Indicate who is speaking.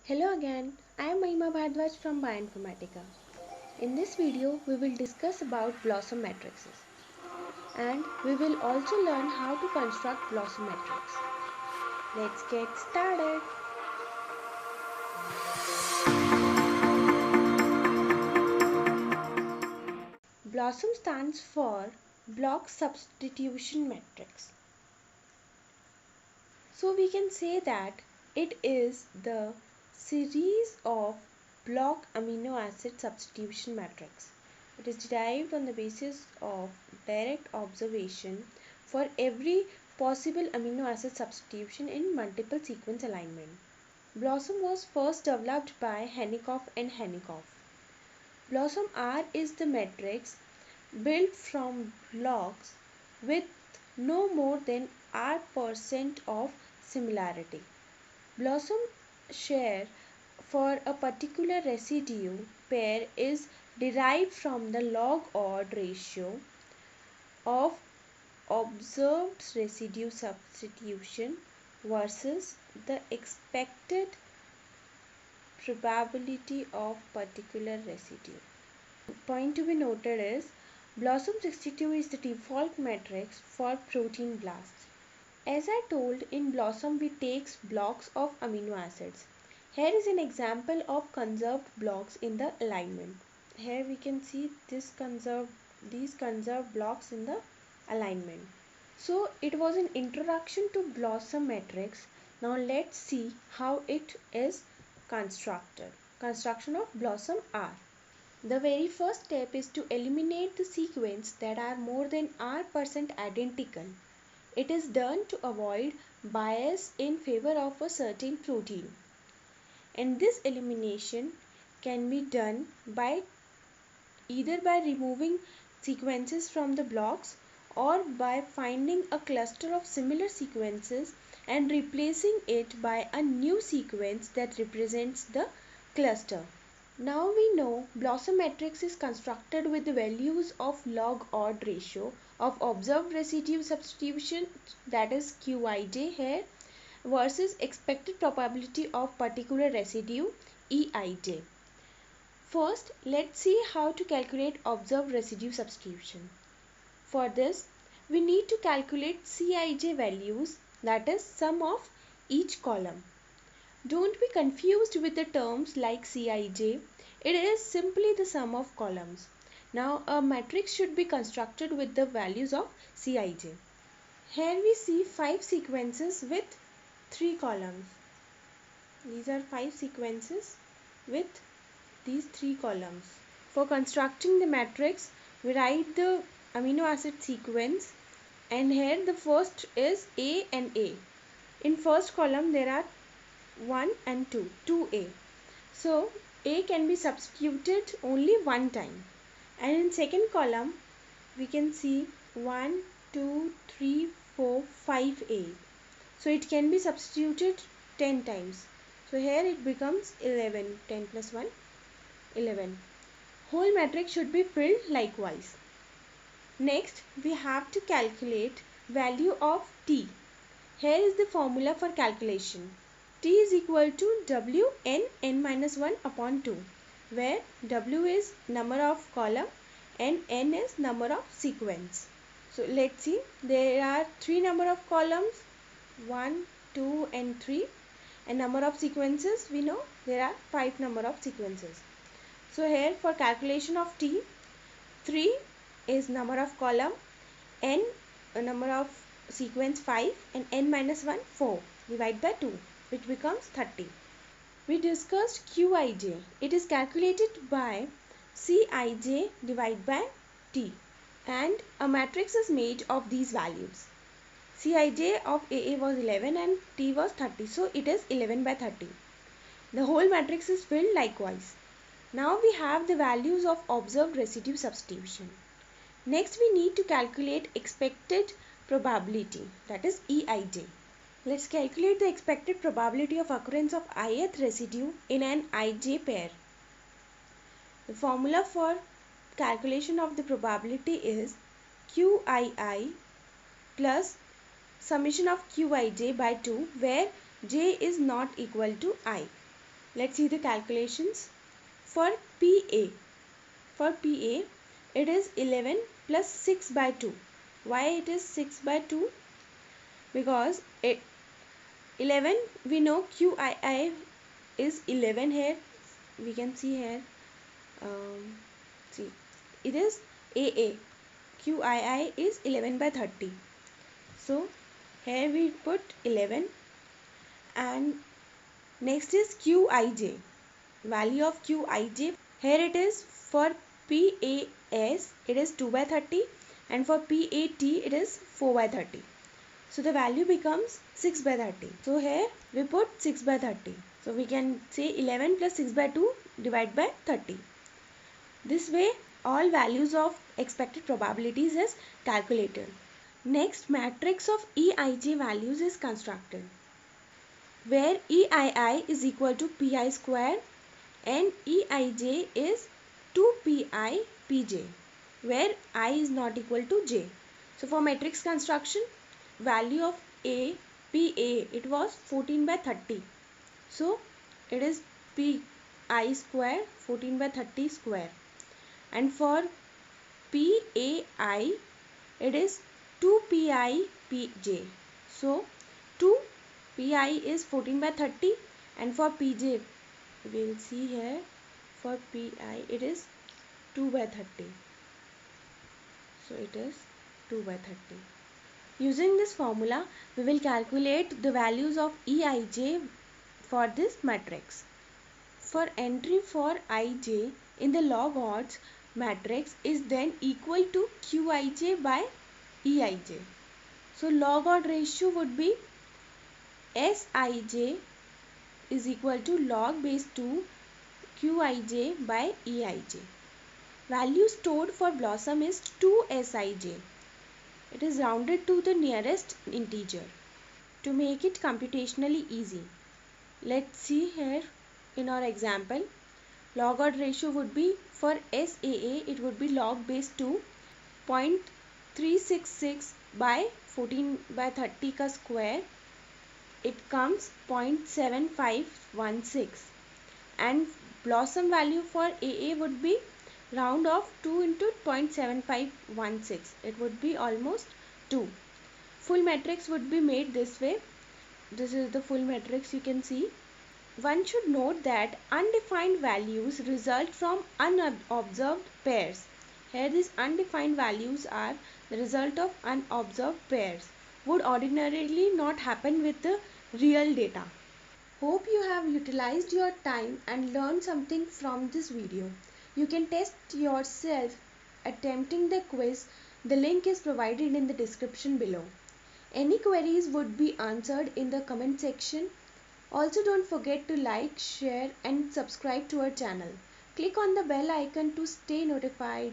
Speaker 1: Hello again, I am Mahima Bhardwaj from Bioinformatica. In this video, we will discuss about BLOSSOM matrices and we will also learn how to construct BLOSSOM matrix. Let's get started. BLOSSOM stands for block substitution matrix. So we can say that it is the series of block amino acid substitution matrix. It is derived on the basis of direct observation for every possible amino acid substitution in multiple sequence alignment. BLOSSOM was first developed by Hanekoff and Hanekoff. BLOSSOM R is the matrix built from blocks with no more than R% of similarity. BLOSSOM share for a particular residue pair is derived from the log odd ratio of observed residue substitution versus the expected probability of particular residue. Point to be noted is BLOSSOM 62 is the default matrix for protein blasts. As I told, in BLOSSOM we take blocks of amino acids. Here is an example of conserved blocks in the alignment. Here we can see these conserved blocks in the alignment. So it was an introduction to BLOSSOM matrix. Now let's see how it is constructed. Construction of BLOSSOM R. The very first step is to eliminate the sequence that are more than R% identical. It is done to avoid bias in favor of a certain protein. And this elimination can be done by either by removing sequences from the blocks or by finding a cluster of similar sequences and replacing it by a new sequence that represents the cluster. Now we know BLOSSOM matrix is constructed with the values of log odd ratio of observed residue substitution, that is Qij here, versus expected probability of particular residue Eij. First, let's see how to calculate observed residue substitution. For this, we need to calculate Cij values, that is sum of each column. Don't be confused with the terms like Cij. It is simply the sum of columns. Now a matrix should be constructed with the values of Cij. Here we see 5 sequences with 3 columns. These are 5 sequences with these 3 columns. For constructing the matrix, we write the amino acid sequence, and here the first is A and A. In first column there are 1 and 2, 2A. So A can be substituted only one time. And in second column we can see 1, 2, 3, 4, 5A. So it can be substituted 10 times. So here it becomes 11. 10 plus 1, 11. Whole matrix should be filled likewise. Next we have to calculate value of T. Here is the formula for calculation. T is equal to Wn n minus 1 upon 2, where W is number of column and n is number of sequence. So let's see, there are 3 number of columns, 1, 2 and 3, and number of sequences we know there are 5 number of sequences. So here for calculation of T, 3 is number of column, n number of sequence 5 and n minus 1 4, divide by 2, which becomes 30. We discussed Qij. It is calculated by Cij divided by T, and a matrix is made of these values. Cij of AA was 11 and T was 30, so it is 11 by 30. The whole matrix is filled likewise. Now we have the values of observed residue substitution. Next we need to calculate expected probability, that is Eij. Let's calculate the expected probability of occurrence of ith residue in an Ij pair. The formula for calculation of the probability is Qii plus summation of Qij by 2, where j is not equal to I. Let's see the calculations. For PA, it is 11 plus 6 by 2. Why it is 6 by 2? Because 11, we know QII is 11 here. We can see here. See, it is AA. QII is 11 by 30. So here we put 11, and next is QIJ. Value of QIJ. Here it is for PAS it is 2 by 30, and for PAT it is 4 by 30. So the value becomes 6 by 30. So here we put 6 by 30. So we can say 11 plus 6 by 2 divided by 30. This way all values of expected probabilities is calculated. Next, matrix of EIJ values is constructed, where EII is equal to PI square and EIJ is 2PI PJ, where I is not equal to J. So for matrix construction, value of PA it was 14 by 30. So it is PI square 14 by 30 square, and for PAI it is 2PI PJ. So 2PI is 14 by 30, and for PJ we will see here for PI it is 2 by 30. So it is 2 by 30. Using this formula, we will calculate the values of EIJ for this matrix. For entry for IJ in the log odds, matrix is then equal to QIJ by EIJ. So log odd ratio would be Sij is equal to log base 2 Qij by Eij. Value stored for Blossom is 2 Sij. It is rounded to the nearest integer to make it computationally easy. Let's see here in our example. Log odd ratio would be for SAA, it would be log base 2 0.366 by 14 by 30 ka square. It comes 0.7516, and Blossom value for AA would be round off 2 into 0.7516. It would be almost 2. Full matrix would be made this way. This is the full matrix you can see. One should note that undefined values result from unobserved pairs. Here these undefined values are the result of unobserved pairs. Would ordinarily not happen with the real data. Hope you have utilized your time and learned something from this video. You can test yourself attempting the quiz. The link is provided in the description below. Any queries would be answered in the comment section. Also, don't forget to like, share and subscribe to our channel. Click on the bell icon to stay notified.